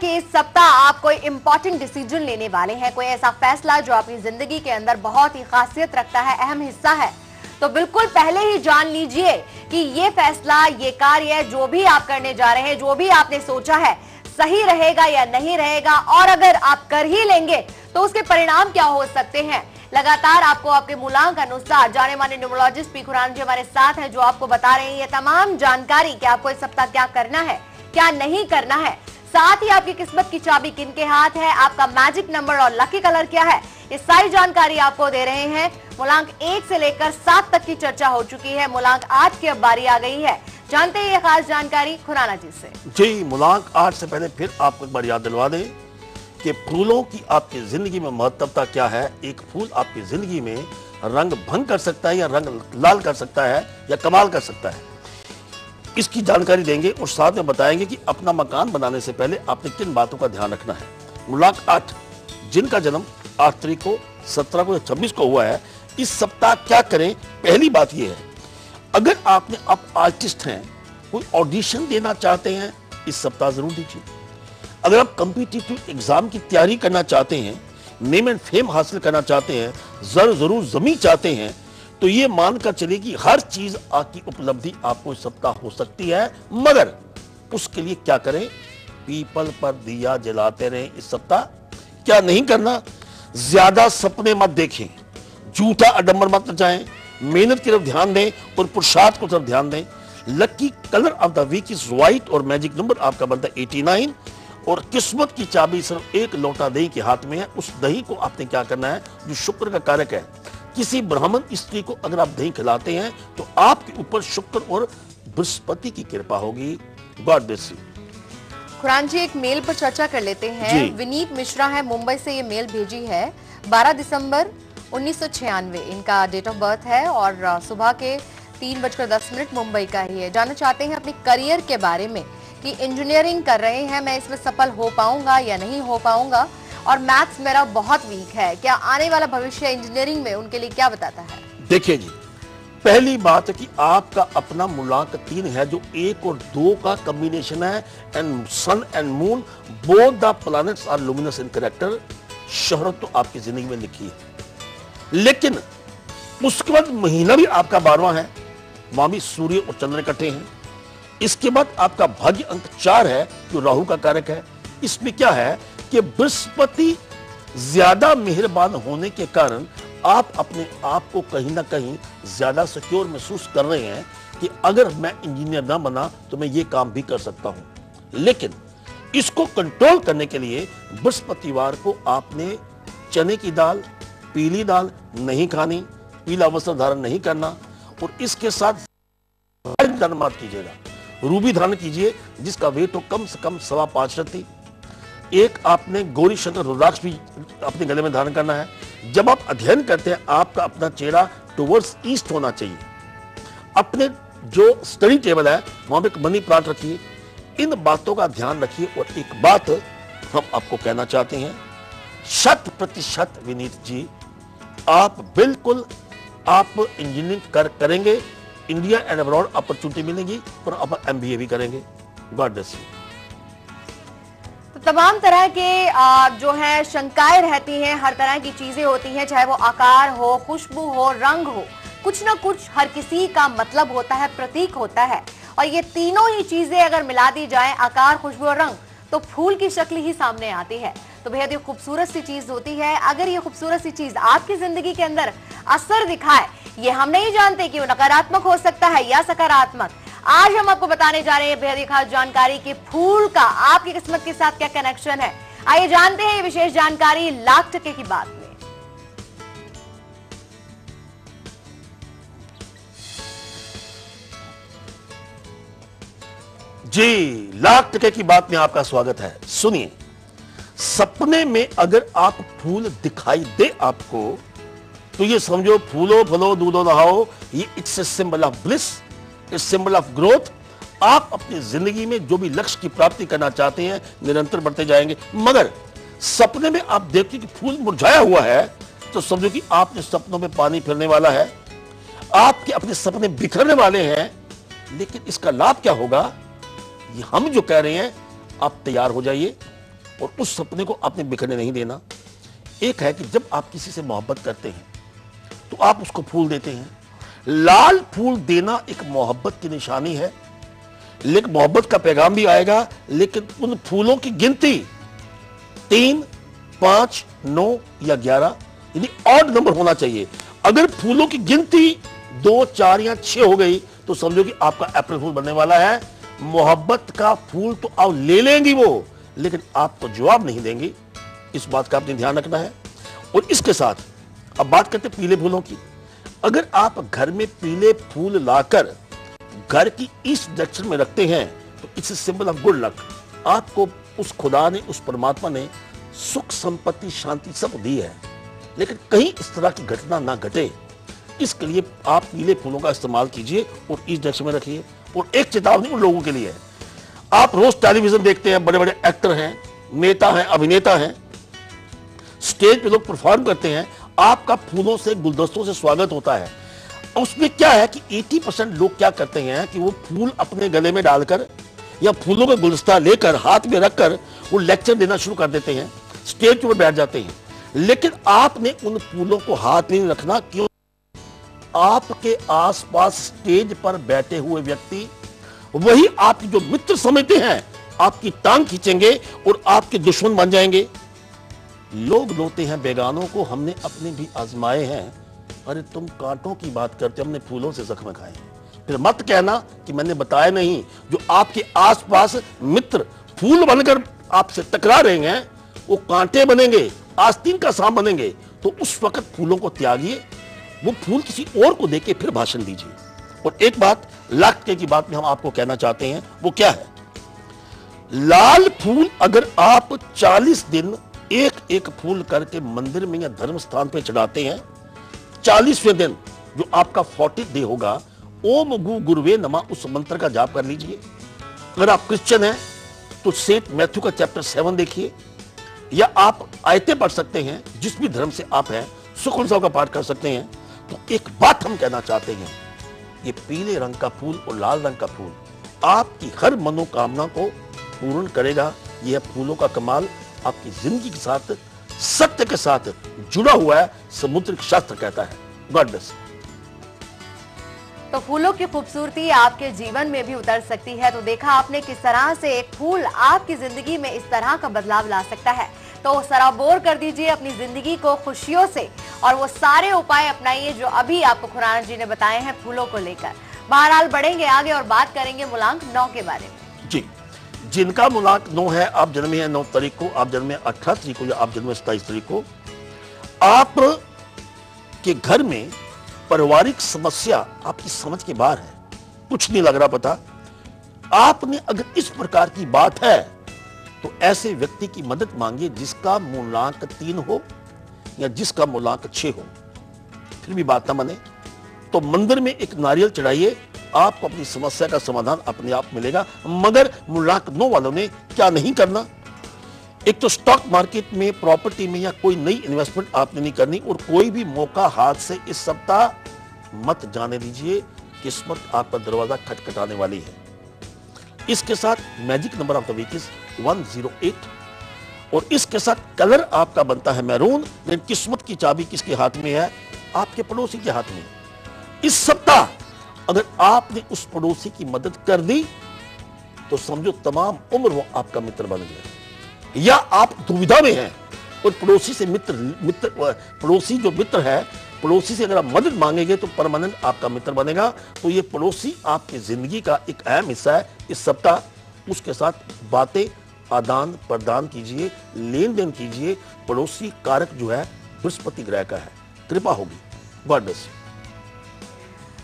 कि इस सप्ताह आप कोई इंपॉर्टेंट डिसीजन लेने वाले हैं, कोई ऐसा फैसला जो आपकी जिंदगी के अंदर बहुत ही खासियत रखता है, अहम हिस्सा है। तो बिल्कुल पहले ही जान लीजिए कि ये फैसला, ये कार्य, जो भी आप करने जा रहे हैं, जो भी आपने सोचा है, सही रहेगा या नहीं रहेगा, और अगर आप कर ही लेंगे तो उसके परिणाम क्या हो सकते हैं। लगातार आपको आपके मूलांक अनुसार जाने माने न्यूमरोलॉजिस्ट पी खुराना जी हमारे साथ हैं, जो आपको बता रहे हैं ये तमाम जानकारी कि आपको इस सप्ताह क्या करना है, क्या नहीं करना है। साथ ही आपकी किस्मत की चाबी किनके हाथ है, आपका मैजिक नंबर और लकी कलर क्या है, ये सारी जानकारी आपको दे रहे हैं। मूलांक 1 से लेकर 7 तक की चर्चा हो चुकी है, मूलांक 8 की अब बारी आ गई है। जानते हैं ये खास जानकारी खुराना जी से। जी, मूलांक 8 से पहले फिर आपको एक बार याद दिलवा दें कि फूलों की आपकी जिंदगी में महत्वता क्या है। एक फूल आपकी जिंदगी में रंग भंग कर सकता है या रंग लाल कर सकता है या कमाल कर सकता है, इसकी जानकारी देंगे और साथ में बताएंगे कि अपना मकान बनाने से पहले आपने किन बातों का ध्यान रखना है। मूलांक 8 जिनका जन्म 8 तारीख को, 17 को या 26 को हुआ है, इस सप्ताह क्या करें। पहली बात यह है, अगर आप आर्टिस्ट हैं, कोई ऑडिशन देना चाहते हैं, इस सप्ताह जरूर दीजिए। अगर आप कॉम्पिटिटिव एग्जाम की तैयारी करना चाहते हैं, नेम एंड फेम हासिल करना चाहते हैं, जरूर जमी चाहते हैं, तो ये मानकर चलिए कि हर चीज आपकी उपलब्धि आपको इस सप्ताह हो सकती है। मगर उसके लिए क्या करें, पीपल पर दिया जलाते रहें इस सप्ताह। क्या नहीं करना, ज्यादा सपने मत देखें, झूठा आडंबर मत रचाएं, मेहनत की तरफ ध्यान दें और पुरुषार्थ को तरफ ध्यान दें। Lucky colour of the week is white और मैजिक नंबर आपका बनता है 89 और किस्मत की चाबी सिर्फ एक लोटा दही के हाथ में है। उस दही को आपने क्या करना है, जो शुक्र का कारक है, किसी ब्राह्मण स्त्री को अगर आप दही खिलाते हैं तो आपके ऊपर शुक्र और बृहस्पति की कृपा होगी। God bless you. Khurana ji, एक मेल पर चर्चा कर लेते हैं। विनीत मिश्रा है, मुंबई से ये मेल भेजी है। 12 दिसंबर 1996 इनका डेट ऑफ बर्थ है और सुबह के 3:10 मुंबई का ही है। जानना चाहते हैं अपने करियर के बारे में कि इंजीनियरिंग कर रहे हैं, मैं इसमें सफल हो पाऊंगा या नहीं हो पाऊंगा, और मैथ्स मेरा बहुत वीक है। क्या आने वाला भविष्य इंजीनियरिंग में उनके लिए क्या बताता है? देखिए जी, पहली बात है कि आपका अपना मूलांक 3 है, जो 1 और 2 का कॉम्बिनेशन है। And sun and moon both the planets are luminous in character. शोहरत तो आपकी जिंदगी में लिखी है, लेकिन उसके बाद महीना भी आपका 12वां है, वहां भी सूर्य और चंद्र इकट्ठे हैं। इसके बाद आपका भाग्य अंक 4 है, जो राहु का कारक है। इसमें क्या है कि बृहस्पति ज्यादा मेहरबान होने के कारण आप अपने आप को कहीं ना कहीं ज्यादा सिक्योर महसूस कर रहे हैं कि अगर मैं इंजीनियर ना बना तो मैं ये काम भी कर सकता हूं। लेकिन इसको कंट्रोल करने के लिए बृहस्पतिवार को आपने चने की दाल, पीली दाल नहीं खानी, पीला वस्त्र धारण नहीं करना, और इसके साथ दान मत कीजिएगा, रूबी धारण कीजिए जिसका वेट हो कम से कम 5.25 रत्ती। एक आपने गौरी शंकर रुद्राक्ष भी अपने गले में धारण करना है। जब आप अध्ययन करते हैं, आपका अपना चेहरा टुवर्ड्स ईस्ट होना चाहिए। अपने जो स्टडी टेबल है वहां पे एक मनी प्लांट रखिए। इन बातों का ध्यान रखिए। और एक बात हम आपको कहना चाहते हैं, 100% विनीत जी, आप बिल्कुल आप इंजीनियरिंग करेंगे, इंडिया एंड अब्रॉड अपॉर्चुनिटी मिलेगी, और आप MBA भी करेंगे। God bless you. तमाम तरह के जो है शंकाएं रहती हैं, हर तरह की चीजें होती हैं, चाहे वो आकार हो, खुशबू हो, रंग हो, कुछ ना कुछ हर किसी का मतलब होता है, प्रतीक होता है। और ये तीनों ही चीजें अगर मिला दी जाए, आकार, खुशबू और रंग, तो फूल की शक्ल ही सामने आती है। तो बेहद ही खूबसूरत सी चीज होती है। अगर ये खूबसूरत सी चीज आपकी जिंदगी के अंदर असर दिखाए, ये हम नहीं जानते कि वो नकारात्मक हो सकता है या सकारात्मक। आज हम आपको बताने जा रहे हैं बेहद ही खास जानकारी कि फूल का आपकी किस्मत के साथ क्या कनेक्शन है। आइए जानते हैं ये विशेष जानकारी लाख टके की बात में। जी, लाख टके की बात में आपका स्वागत है। सुनिए, सपने में अगर आप फूल दिखाई दे आपको, तो ये समझो फूलो फलो दूधो नहाओ, ये it's a symbol of bliss, it's symbol of growth. आप अपनी जिंदगी में जो भी लक्ष्य की प्राप्ति करना चाहते हैं, निरंतर बढ़ते जाएंगे। मगर सपने में आप देखते कि फूल मुरझाया हुआ है, तो समझो कि आपने सपनों में पानी फिरने वाला है, आपके अपने सपने बिखरने वाले हैं। लेकिन इसका लाभ क्या होगा, ये हम जो कह रहे हैं, आप तैयार हो जाइए। और उस सपने को आपने बिखरने नहीं देना। एक है कि जब आप किसी से मोहब्बत करते हैं तो आप उसको फूल देते हैं। लाल फूल देना एक मोहब्बत की निशानी है, लेकिन मोहब्बत का पैगाम भी आएगा, लेकिन उन फूलों की गिनती 3, 5, 9 या 11 यानी ऑड नंबर होना चाहिए। अगर फूलों की गिनती 2, 4 या 6 हो गई तो समझो कि आपका अप्रैल फूल बनने वाला है। मोहब्बत का फूल तो आप ले लेंगी वो, लेकिन आपको जवाब नहीं देंगी। इस बात का आपने ध्यान रखना है। और इसके साथ अब बात करते हैं पीले फूलों की। अगर आप घर में पीले फूल लाकर घर की इस डायरेक्शन में रखते हैं तो it's a symbol of good luck. आपको उस खुदा ने, उस परमात्मा ने सुख, संपत्ति, शांति सब दी है, लेकिन कहीं इस तरह की घटना ना घटे, इसके लिए आप पीले फूलों का इस्तेमाल कीजिए और इस डायरेक्शन में रखिए। और एक चेतावनी उन लोगों के लिए है, आप रोज टेलीविजन देखते हैं, बड़े बड़े एक्टर हैं, नेता हैं, अभिनेता हैं, स्टेज पे लोग परफॉर्म करते हैं, आपका फूलों से, गुलदस्तों से स्वागत होता है। उसमें क्या है कि 80% लोग क्या करते हैं कि वो फूल अपने गले में डालकर या फूलों का गुलदस्ता लेकर हाथ में रखकर वो लेक्चर देना शुरू कर देते हैं, स्टेज पर बैठ जाते हैं। लेकिन आपने उन फूलों को हाथ में नहीं रखना। क्यों? आपके आसपास स्टेज पर बैठे हुए व्यक्ति वही आपके जो मित्र समझते हैं आपकी टांग खींचेंगे और आपके दुश्मन बन जाएंगे। लोग रोते हैं बेगानों को, हमने अपने भी आजमाए हैं। अरे तुम कांटों की बात करते हो, हमने फूलों से जख्म खाए हैं। फिर मत कहना कि मैंने बताया नहीं। जो आपके आसपास मित्र फूल बनकर आपसे टकरा रहे हैं वो कांटे बनेंगे, आस्तीन का सांप बनेंगे। तो उस वक्त फूलों को त्यागिए, वो फूल किसी और को देके फिर भाषण दीजिए। और एक बात लाख की बात में हम आपको कहना चाहते हैं, वो क्या है? लाल फूल अगर आप 40 दिन एक एक फूल करके मंदिर में या धर्म स्थान पे चढ़ाते हैं, 40वें दिन जो आपका 40th डे होगा, ओम गु गुरुवे नमः उस मंत्र का जाप कर लीजिए। अगर आप क्रिश्चियन हैं तो सेंट मैथ्यू का चैप्टर 7 देखिए, या आप आयतें पढ़ सकते हैं, जिस भी धर्म से आप हैं, सुखमनी साहब का पाठ कर सकते हैं। तो एक बात हम कहना चाहते हैं, ये पीले रंग का फूल और लाल रंग का फूल आपकी हर मनोकामना को पूर्ण करेगा। यह फूलों का कमाल आपकी जिंदगी के साथ, सत्य के साथ जुड़ा हुआ है, समुद्र शास्त्र कहता है। God bless. तो फूलों की खूबसूरती आपके जीवन में भी उतर सकती है। तो देखा आपने किस तरह से एक फूल आपकी जिंदगी में इस तरह का बदलाव ला सकता है। तो सराबोर कर दीजिए अपनी जिंदगी को खुशियों से और वो सारे उपाय अपनाइए जो अभी आपको खुराना जी ने बताए हैं फूलों को लेकर। बहरहाल बढ़ेंगे आगे और बात करेंगे मूलांक 9 के बारे में। जी, जिनका मूलांक 9 है, आप जन्मे हैं 9 तारीख को, आप जन्मे 18 तारीख को या आप जन्मे 27 तारीख को, आप के घर में पारिवारिक समस्या आपकी समझ के बाहर है, कुछ नहीं लग रहा पता। आपने अगर इस प्रकार की बात है तो ऐसे व्यक्ति की मदद मांगिए जिसका मूलांक 3 हो या जिसका मूलांक 6 हो, फिर भी बात ना बने तो मंदिर में एक नारियल चढ़ाइए, आपको अपनी समस्या का समाधान अपने आप मिलेगा। मगर मूलांक 9 वालों ने क्या नहीं करना, एक तो स्टॉक मार्केट में, प्रॉपर्टी में या कोई नई इन्वेस्टमेंट आपने नहीं करनी, और कोई भी मौका हाथ से इस सप्ताह मत जाने दीजिए, किस्मत आपका दरवाजा खटखटाने वाली है। इसके साथ magic number of the week is 108 और इसके साथ कलर आपका बनता है मैरून। लेकिन किस्मत की चाबी किसके हाथ में है? आपके पड़ोसी के हाथ में। इस सप्ताह अगर आपने उस पड़ोसी की मदद कर दी तो समझो तमाम उम्र वो आपका मित्र बन गया। या आप दुविधा में हैं और पड़ोसी से पड़ोसी जो मित्र है, पड़ोसी से अगर आप मदद मांगेंगे तो परमानेंट आपका मित्र बनेगा। तो ये पड़ोसी आपकी जिंदगी का एक अहम हिस्सा है। इस सप्ताह उसके साथ बातें आदान प्रदान कीजिए, लेन देन कीजिए। पड़ोसी कारक जो है बृहस्पति ग्रह का है, कृपा होगी। God bless.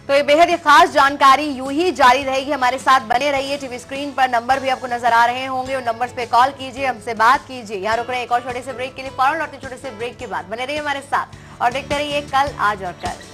तो ये बेहद ही खास जानकारी यूं ही जारी रहेगी, हमारे साथ बने रहिए। टीवी स्क्रीन पर नंबर भी आपको नजर आ रहे होंगे, उन नंबर्स पे कॉल कीजिए, हमसे बात कीजिए। यहाँ रुक रहे हैं एक और छोटे से ब्रेक के लिए, फौरन लौटते छोटे से ब्रेक के बाद बने रहिए हमारे साथ और देखते रहिए कल, आज और कल।